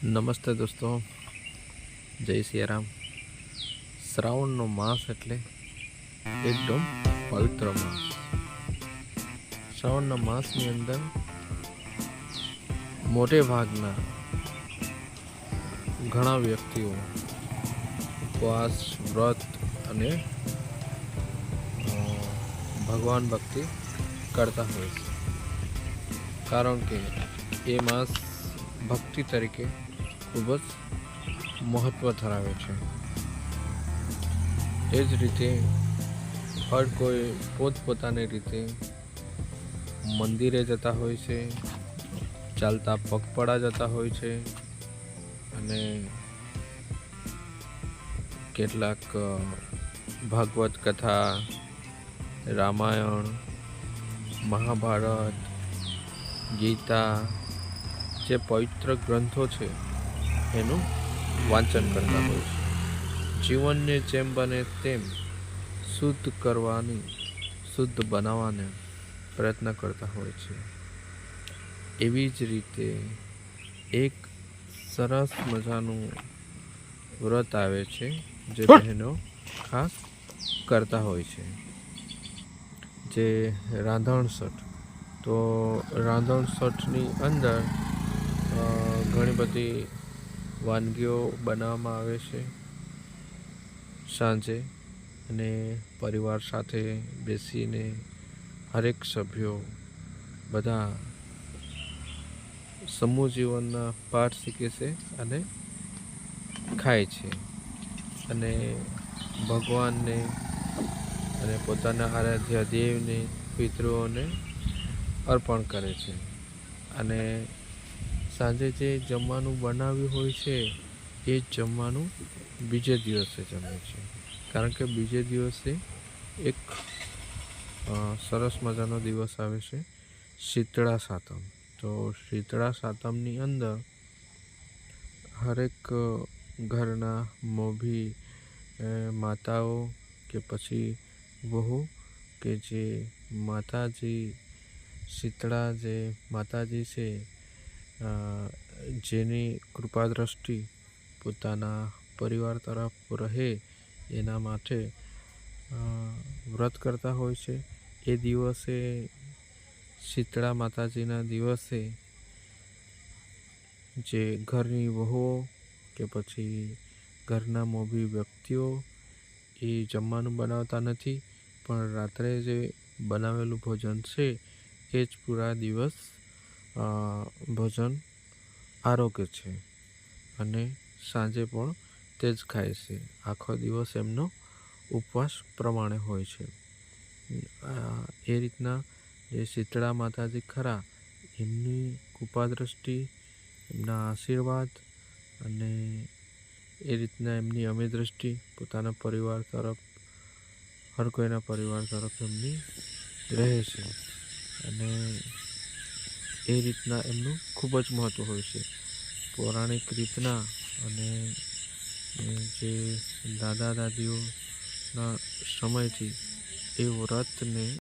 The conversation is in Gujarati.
નમસ્તે દોસ્તો, જય સિયારામ. શ્રાવણનો માસ એટલે એકદમ પવિત્ર માસ. શ્રાવણના માસની અંદર મોટે ભાગના ઘણા વ્યક્તિઓ ઉપવાસ, વ્રત અને ભગવાન ભક્તિ કરતા હોય છે, કારણ કે એ માસ ભક્તિ તરીકે ખૂબ જ મહત્ત્વ ધરાવે છે. એ જ રીતે હર કોઈ પોતપોતાની રીતે મંદિરે જતા હોય છે, ચાલતા પગપાળા જતા હોય છે અને કેટલાક ભાગવત કથા, રામાયણ, મહાભારત, ગીતા જે પવિત્ર ગ્રંથો છે એનું વાંચન કરતા હોય છે. જીવનને જેમ બને તેમ શુદ્ધ બનાવવાને પ્રયત્ન કરતા હોય છે. એવી જ રીતે એક સરસ મજાનું વ્રત આવે છે જે બહેનો ખાસ કરતા હોય છે, જે રાંધણસઠ. તો રાંધણસઠની અંદર ઘણી બધી વાનગીઓ બનાવવામાં આવે છે સાંજે, અને પરિવાર સાથે બેસીને હરેક સભ્યો બધા સમૂહ જીવનના પાઠ શીખે છે અને ખાય છે અને ભગવાનને અને પોતાના આરાધ્ય દેવને, પિતૃઓને અર્પણ કરે છે. અને સાંજે જે જમવાનું બનાવ્યું હોય છે એ જ જમવાનું બીજે દિવસે જમે છે, કારણ કે બીજે દિવસે એક સરસ મજાનો દિવસ આવે છે, શીતળા સાતમ. તો શીતળા સાતમની અંદર હરેક ઘરના મોભી માતાઓ કે પછી વહુ કે જે માતાજી શીતળા જે માતાજી છે, જેની કૃપા દ્રષ્ટિ પોતાના પરિવાર તરફ રહે એના માટે વ્રત કરતા હોય છે. એ દિવસે શીતળા માતાજીના દિવસે જે ઘરની વહુઓ કે પછી ઘરના મોભી વ્યક્તિઓ એ જમવાનું બનાવતા નથી, પણ રાત્રે જે બનાવેલું ભોજન છે એ જ પૂરા દિવસ ભોજન આરોગે છે અને સાંજે પણ તે જ ખાય છે. આખો દિવસ એમનો ઉપવાસ પ્રમાણે હોય છે. એ રીતના જે શીતળા માતાજી ખરા, એમની કૃપા દ્રષ્ટિ, એમના આશીર્વાદ અને એ રીતના એમની અમી દ્રષ્ટિ પોતાના પરિવાર તરફ, હર કોઈના પરિવાર તરફ એમની રહે છે. અને એ રીતના એમનું ખૂબ જ મહત્ત્વ હોય છે. પૌરાણિક રીતના અને જે દાદા દાદીઓના સમયથી એ વ્રતને